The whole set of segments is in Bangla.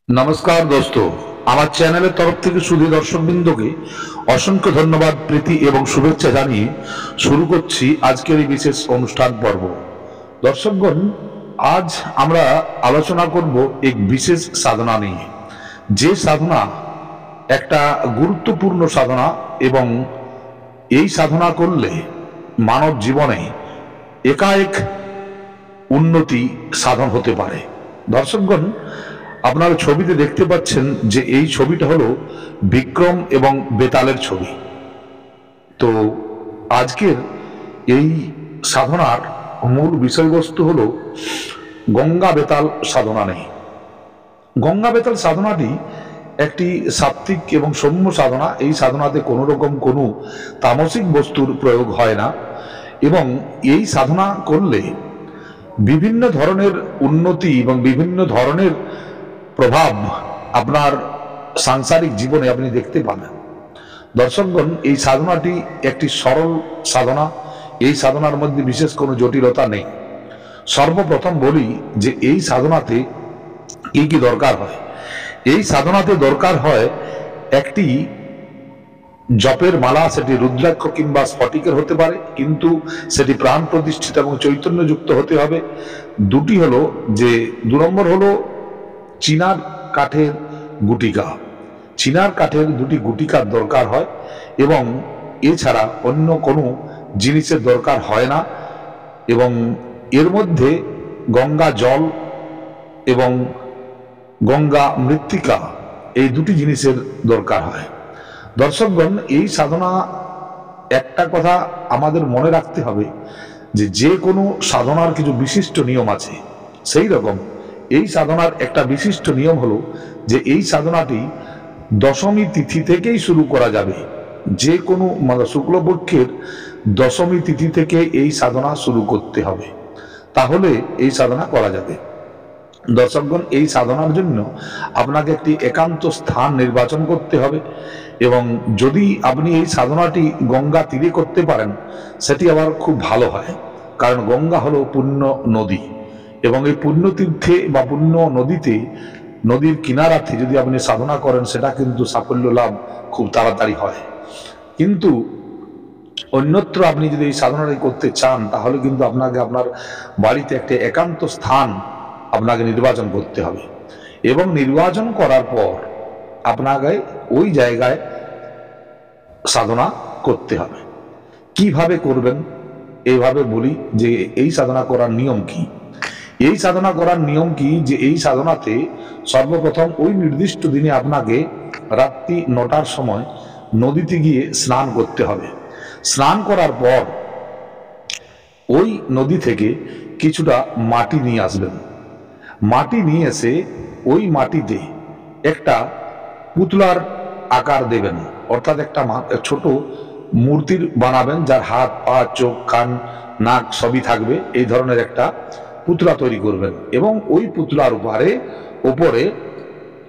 नमस्कार दोस्तों, আমার চ্যানেলের তরফ থেকে সুধী দর্শকবৃন্দকে অসংখ্য ধন্যবাদ, প্রীতি এবং শুভেচ্ছা জানিয়ে শুরু করছি আজকের এই বিশেষ অনুষ্ঠান পর্ব। দর্শকগণ, আজ আমরা আলোচনা করব এক বিশেষ সাধনা নিয়ে, যে সাধনা একটা গুরুত্বপূর্ণ সাধনা এবং এই সাধনা করলে মানব জীবনে একাএক উন্নতি সাধন হতে পারে। দর্শকগণ, আপনারা ছবিতে দেখতে পাচ্ছেন যে এই ছবিটা হলো বিক্রম এবং বেতালের ছবি। তো আজকের এই সাধনার মূল বিষয়বস্তু হলো গঙ্গা বেতাল সাধনা নেই। গঙ্গা বেতাল সাধনাটি একটি সাত্ত্বিক এবং সৌম্য সাধনা। এই সাধনাতে কোনো রকম কোনো তামসিক বস্তুর প্রয়োগ হয় না এবং এই সাধনা করলে বিভিন্ন ধরনের উন্নতি এবং বিভিন্ন ধরনের প্রভাব আপনার সাংসারিক জীবনে আপনি দেখতে পাবেন। দর্শকগণ, এই সাধনাটি একটি সরল সাধনা। এই সাধনার মধ্যে বিশেষ কোনো জটিলতা নেই। সর্বপ্রথম বলি যে এই সাধনাতে কি কি দরকার হয়। এই সাধনাতে দরকার হয় একটি জপের মালা, সেটি রুদ্রাক্ষ কিংবা স্ফটিকের হতে পারে, কিন্তু সেটি প্রাণ প্রতিষ্ঠিত এবং চৈতন্যযুক্ত হতে হবে। দুটি হলো যে 2 নম্বর হলো চিনার কাঠের গুটিকা। চিনার কাঠের 2টি গুটিকার দরকার হয় এবং এছাড়া অন্য কোনো জিনিসের দরকার হয় না। এবং এর মধ্যে গঙ্গা জল এবং গঙ্গা মৃত্তিকা, এই 2টি জিনিসের দরকার হয়। দর্শকগণ, এই সাধনা একটা কথা আমাদের মনে রাখতে হবে যে যে কোনো সাধনার কিছু বিশিষ্ট নিয়ম আছে। সেই রকম এই সাধনার একটা বিশিষ্ট নিয়ম হলো যে এই সাধনাটি দশমী তিথি থেকেই শুরু করা যাবে। যে কোনো শুক্লপক্ষের দশমী তিথি থেকে এই সাধনা শুরু করতে হবে, তাহলে এই সাধনা করা যাবে। দর্শকগণ, এই সাধনার জন্য আপনাকে একটি একান্ত স্থান নির্বাচন করতে হবে এবং যদি আপনি এই সাধনাটি গঙ্গা তীরে করতে পারেন সেটি আবার খুব ভালো হয়, কারণ গঙ্গা হলো পুণ্য নদী এবং এই পুণ্যতীর্থে বা পুণ্য নদীতে, নদীর কিনারাতে যদি আপনি সাধনা করেন সেটা কিন্তু সাফল্য লাভ খুব তাড়াতাড়ি হয়। কিন্তু অন্যত্র আপনি যদি এই সাধনাটি করতে চান তাহলে কিন্তু আপনাকে আপনার বাড়িতে একটা একান্ত স্থান আপনাকে নির্বাচন করতে হবে এবং নির্বাচন করার পর আপনাকে ওই জায়গায় সাধনা করতে হবে। কিভাবে করবেন এইভাবে বলি যে এই সাধনা করার নিয়ম কি। এই সাধনা করার নিয়ম কি যে এই সাধনাতে সর্বপ্রথম ওই নির্দিষ্ট দিনে আপনাকে রাত্রি 9টার সময় নদীতে গিয়ে স্নান করতে হবে। স্নান করার পর ওই নদী থেকে কিছুটা মাটি নিয়ে আসবেন। মাটি নিয়ে এসে ওই মাটিতে একটা পুতলার আকার দেবেন, অর্থাৎ একটা ছোট মূর্তির বানাবেন যার হাত, পা, চোখ, কান, নাক সবই থাকবে। এই ধরনের একটা পুতলা তৈরি করবেন এবং ওই পুতলার উপরে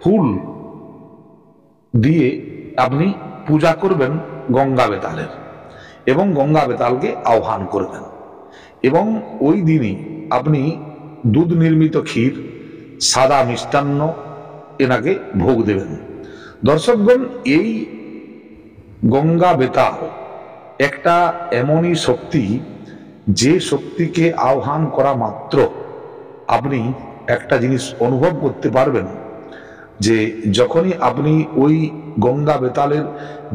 ফুল দিয়ে আপনি পূজা করবেন গঙ্গা বেতালের এবং গঙ্গা বেতালকে আহ্বান করবেন এবং ওই দিনই আপনি দুধ নির্মিত ক্ষীর, সাদা মিষ্টান্ন এনাকে ভোগ দেবেন। দর্শকগণ, এই গঙ্গা বেতাল একটা এমনই শক্তি যে শক্তিকে আহ্বান করা মাত্র আপনি একটা জিনিস অনুভব করতে পারবেন যে যখনই আপনি ওই গঙ্গা বেতালের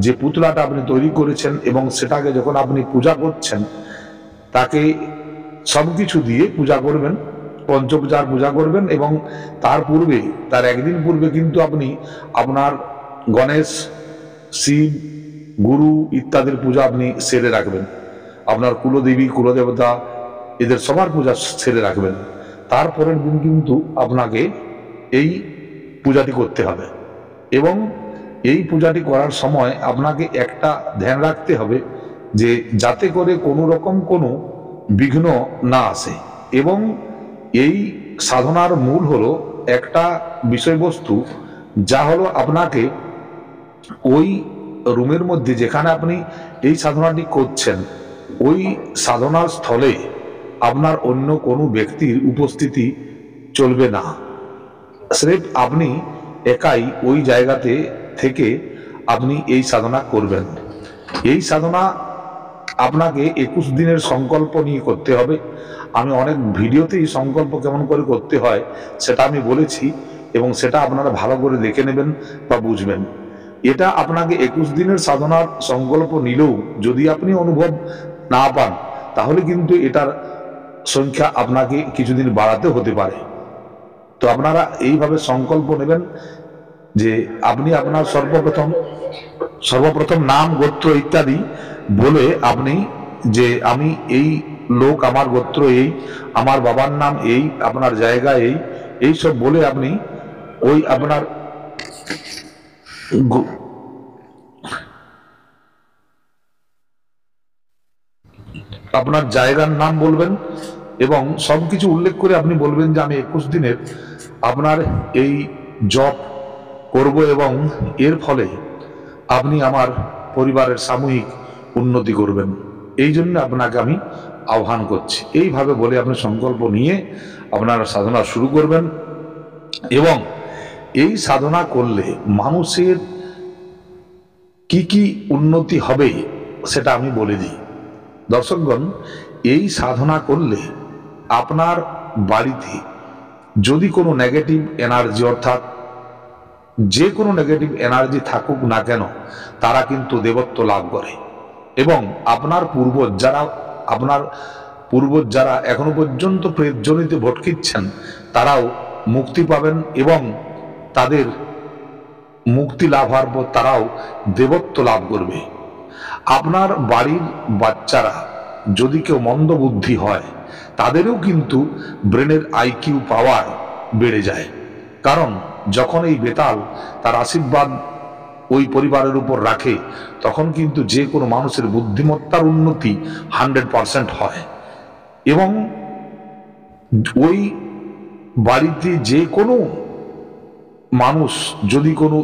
যে পুতলাটা আপনি তৈরি করেছেন এবং সেটাকে যখন আপনি পূজা করছেন, তাকে সবকিছু দিয়ে পূজা করবেন, পঞ্চপূজার পূজা করবেন এবং তার পূর্বে, তার একদিন পূর্বে কিন্তু আপনি আপনার গণেশ, শিব, গুরু ইত্যাদির পূজা আপনি সেরে রাখবেন। আপনার কুলদেবী, কুলদেবতা এদের সবার পূজা সেরে রাখবেন। তারপরের দিন কিন্তু আপনাকে এই পূজাটি করতে হবে এবং এই পূজাটি করার সময় আপনাকে একটা ধ্যান রাখতে হবে যে যাতে করে কোনো রকম কোনো বিঘ্ন না আসে। এবং এই সাধনার মূল হলো একটা বিষয়বস্তু, যা হলো আপনাকে ওই রুমের মধ্যে যেখানে আপনি এই সাধনাটি করছেন ওই সাধনার স্থলে আপনার অন্য কোনো ব্যক্তির উপস্থিতি চলবে না। স্রেফ আপনি একাই ওই জায়গাতে থেকে আপনি এই সাধনা করবেন। এই সাধনা আপনাকে 21 দিনের সংকল্প নিয়ে করতে হবে। আমি অনেক ভিডিওতেই সংকল্প কেমন করে করতে হয় সেটা আমি বলেছি, এবং সেটা আপনারা ভালো করে দেখে নেবেন বা বুঝবেন। এটা আপনাকে 21 দিনের সাধনার সংকল্প নিলেও যদি আপনি অনুভব না পান, তাহলে কিন্তু এটার সংখ্যা আপনাকে কিছুদিন বাড়াতে হতে পারে। তো আপনারা এইভাবে সংকল্প নেবেন যে আপনি আপনার সর্বপ্রথম নাম, গোত্র ইত্যাদি বলে আপনি যে আমি এই লোক, আমার গোত্র এই, আমার বাবার নাম এই, আপনার জায়গা এই সব বলে আপনি ওই আপনার জায়গার নাম বলবেন এবং সবকিছু উল্লেখ করে আপনি বলবেন যে আমি 21 দিনের আপনার এই জপ করব এবং এর ফলে আপনি আমার পরিবারের সামূহিক উন্নতি করবেন। এই জন্য আপনাকে আমি আহ্বান করছি। এইভাবে বলে আপনি সংকল্প নিয়ে আপনারা সাধনা শুরু করবেন। এবং এই সাধনা করলে মানুষের কি কি উন্নতি হবে সেটা আমি বলে দিই। দর্শকগণ, এই সাধনা করলে আপনার বাড়িতে যদি কোনো নেগেটিভ এনার্জি, অর্থাৎ যে কোনো নেগেটিভ এনার্জি থাকুক না কেন, তারা কিন্তু দেবত্ব লাভ করে। এবং আপনার পূর্বজ যারা এখনো পর্যন্ত প্রেতজনিতে ভটকিচ্ছেন, তারাও মুক্তি পাবেন এবং তাদের মুক্তি লাভ হওয়ার পর তারাও দেবত্ব লাভ করবে। আপনার বাড়ির বাচ্চারা যদি কেউ মন্দ বুদ্ধি হয়, তাদেরও কিন্তু ব্রেনের আইকিউ পাওয়ার বেড়ে যায়। কারণ যখন এই বেতাল তার আশীর্বাদ ওই পরিবারের উপর রাখে, তখন কিন্তু যে কোনো মানুষের বুদ্ধিমত্তার উন্নতি 100% হয়। এবং ওই বাড়িতে যে কোনো মানুষ যদি কোনো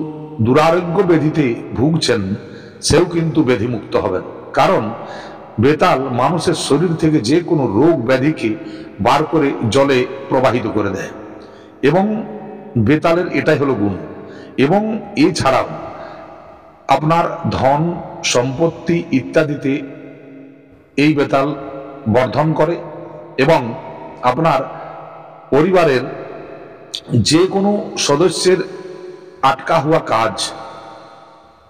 দুরারোগ্য ব্যাধিতে ভুগছেন, সেও কিন্তু ব্যাধিমুক্ত হবেন। কারণ বেতাল মানুষের শরীর থেকে যে কোনো রোগ ব্যাধিকে বার করে জলে প্রবাহিত করে দেয়, এবং বেতালের এটাই হলো গুণ। এবং এছাড়াও আপনার ধন সম্পত্তি ইত্যাদিতে এই বেতাল বর্ধন করে এবং আপনার পরিবারের যে কোনো সদস্যের আটকা হওয়া কাজ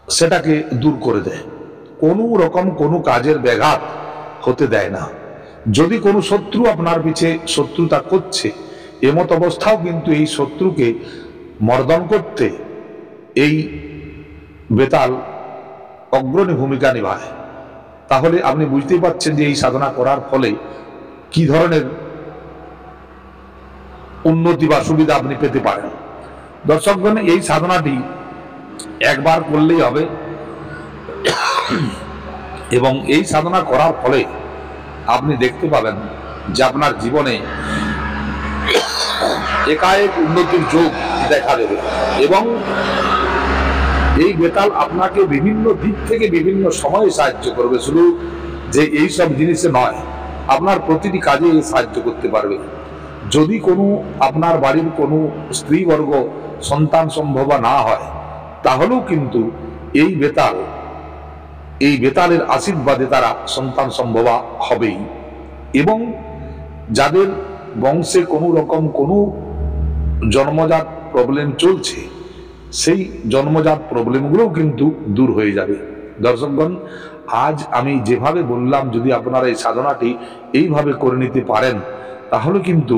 সেটাকে দূর করে দেয়। কোনো রকম কোনো কাজের ব্যাঘাত হতে দেয় না। যদি কোনো শত্রু আপনার পিছে শত্রুতা করছে, এমত অবস্থাও কিন্তু এই শত্রুকে মর্দন করতে এই বেতাল অগ্রণী ভূমিকা নিভায়। তাহলে আপনি বুঝতেই পারছেন যে এই সাধনা করার ফলে কি ধরনের উন্নতি বা সুবিধা আপনি পেতে পারেন। দর্শকগণ, এই সাধনাটি একবার করলেই হবে এবং এই সাধনা করার ফলে আপনি দেখতে পাবেন যে আপনার জীবনে একাএক উন্নতির যোগ দেখা দেবে। এবং এই বেতাল আপনাকে বিভিন্ন দিক থেকে বিভিন্ন সময়ে সাহায্য করবে। শুধু যে এই সব জিনিসে নয়, আপনার প্রতিটি কাজে সাহায্য করতে পারবে। যদি কোনো আপনার বাড়ির কোনো স্ত্রীবর্গ সন্তান সম্ভব না হয়, তাহলেও কিন্তু এই বেতালের আশীর্বাদে তারা সন্তান সম্ভব হবেই। এবং যাদের বংশে কোনো রকম কোনো জন্মজাত প্রবলেম চলছে, সেই জন্মজাত প্রবলেমগুলোও কিন্তু দূর হয়ে যাবে। দর্শকগণ, আজ আমি যেভাবে বললাম, যদি আপনারা এই সাধনাটি এইভাবে করে নিতে পারেন, তাহলে কিন্তু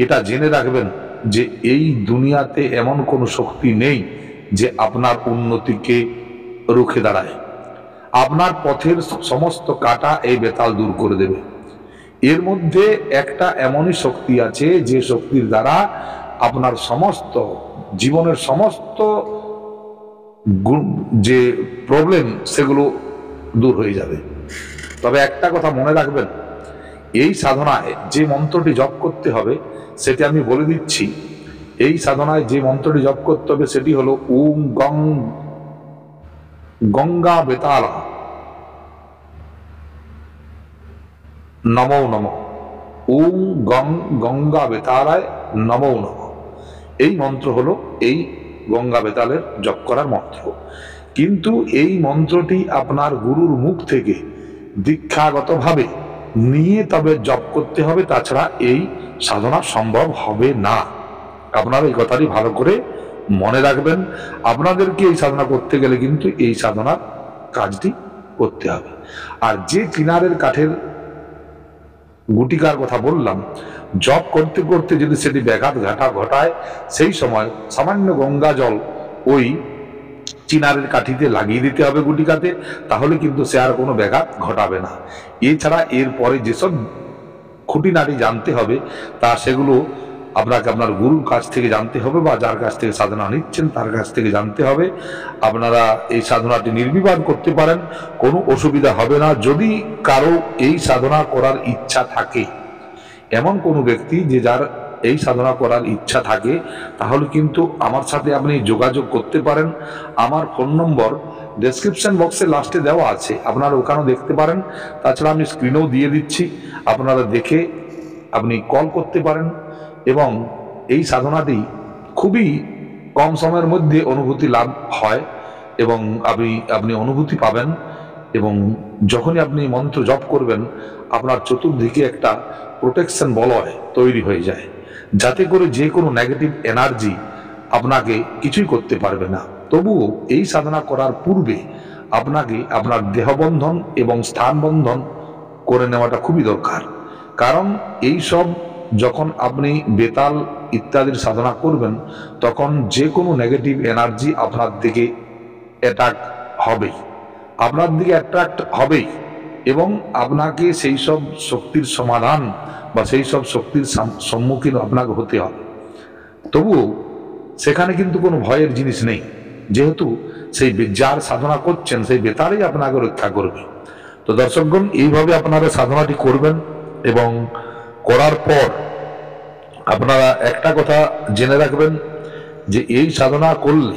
এটা জেনে রাখবেন যে এই দুনিয়াতে এমন কোনো শক্তি নেই যে আপনার উন্নতিকে রুখে দাঁড়ায়। আপনার পথের সমস্ত কাটা এই বেতাল দূর করে দেবে। এর মধ্যে একটা এমনই শক্তি আছে যে শক্তির দ্বারা আপনার সমস্ত জীবনের সমস্ত যে প্রবলেম সেগুলো দূর হয়ে যাবে। তবে একটা কথা মনে রাখবেন, এই সাধনায় যে মন্ত্রটি জপ করতে হবে সেটি আমি বলে দিচ্ছি। এই সাধনায় যে মন্ত্রটি জপ করতে হবে সেটি হলো ওম গঙ্গা বেতালা নমো নমঃ। ওম গঙ্গা বেতালায় নমো নমঃ। এই মন্ত্র হলো এই গঙ্গা বেতালের জপ করার মন্ত্র। কিন্তু এই মন্ত্রটি আপনার গুরুর মুখ থেকে দীক্ষাগতভাবে নিয়ে তবে জপ করতে হবে, তাছাড়া এই সাধনা সম্ভব হবে না। আপনারা এই কথাটি ভালো করে মনে রাখবেন। আপনাদেরকে এই সাধনা করতে গেলে কিন্তু এই সাধনার কাজটি করতে হবে। আর যে চিনারের কাঠের গুটিকার কথা বললাম, জপ করতে করতে যদি সেটি ব্যাঘাত ঘটায়, সেই সময় সামান্য গঙ্গা জল ওই চিনারের কাঠিতে লাগিয়ে দিতে হবে গুটিকাতে, তাহলে কিন্তু সে আর কোনো ব্যাঘাত ঘটাবে না। এছাড়া এরপরে যেসব খুঁটিনাটি জানতে হবে তা সেগুলো আপনাকে আপনার গুরুর কাছ থেকে জানতে হবে, বা যার কাছ থেকে সাধনা নিচ্ছেন তার কাছ থেকে জানতে হবে। আপনারা এই সাধনাটি নির্বিবাদ করতে পারেন, কোনো অসুবিধা হবে না। যদি কারো এই সাধনা করার ইচ্ছা থাকে, এমন কোনো ব্যক্তি যে যার এই সাধনা করার ইচ্ছা থাকে, তাহলে কিন্তু আমার সাথে আপনি যোগাযোগ করতে পারেন। আমার ফোন নম্বর ডেসক্রিপশন বক্সে লাস্টে দেওয়া আছে, আপনারা ওখানেও দেখতে পারেন। তাছাড়া আমি স্ক্রিনেও দিয়ে দিচ্ছি, আপনারা দেখে আপনি কল করতে পারেন। এবং এই সাধনাটি খুবই কম সময়ের মধ্যে অনুভূতি লাভ হয়, এবং আপনি অনুভূতি পাবেন। এবং যখনই আপনি মন্ত্র জপ করবেন, আপনার চতুর্দিকে একটা প্রোটেকশন বলয় তৈরি হয়ে যায়, যাতে করে যে কোনো নেগেটিভ এনার্জি আপনাকে কিছুই করতে পারবে না। তবুও এই সাধনা করার পূর্বে আপনাকে আপনার দেহবন্ধন এবং স্থানবন্ধন করে নেওয়াটা খুবই দরকার। কারণ এই সব যখন আপনি বেতাল ইত্যাদির সাধনা করবেন, তখন যে কোনো নেগেটিভ এনার্জি আপনার দিকে অ্যাট্রাক্ট হবেই, এবং আপনাকে সেই সব শক্তির সমাধান বা সেই সব শক্তির সম্মুখীন আপনাকে হতে হবে। তবুও সেখানে কিন্তু কোনো ভয়ের জিনিস নেই, যেহেতু সেই যার সাধনা করছেন সেই বেতারই আপনাকে রক্ষা করবে। তো দর্শকগণ, এইভাবে আপনারা সাধনাটি করবেন, এবং করার পর আপনারা একটা কথা জেনে রাখবেন যে এই সাধনা করলে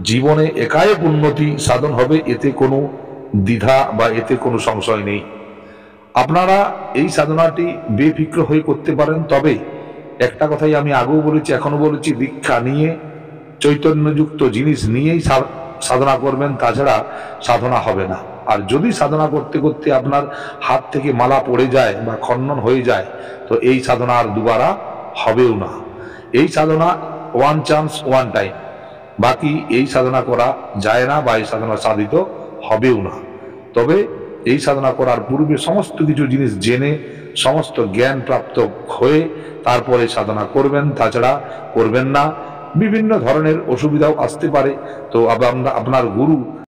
জীবনে একাএক উন্নতি সাধন হবে, এতে কোনো দ্বিধা বা এতে কোনো সংশয় নেই। আপনারা এই সাধনাটি বেফিক্র হয়ে করতে পারেন। তবে একটা কথাই আমি আগেও বলেছি, এখনো বলেছি, দীক্ষা নিয়ে চৈতন্যযুক্ত জিনিস নিয়েই সাধনা করবেন, তাছাড়া সাধনা হবে না। আর যদি সাধনা করতে করতে আপনার হাত থেকে মালা পড়ে যায় বা খণ্ডন হয়ে যায়, তো এই সাধনা আর দুবারা হবেও না। এই সাধনা ওয়ান চান্স ওয়ান টাইম, বাকি এই সাধনা করা যায় না, বা এই সাধনা সাধিত হবেও না। তবে এই সাধনা করার পূর্বে সমস্ত কিছু জিনিস জেনে, সমস্ত জ্ঞান প্রাপ্ত হয়ে তারপরে সাধনা করবেন, তাছাড়া করবেন না। বিভিন্ন ধরনের অসুবিধাও আসতে পারে। তো আপনার গুরু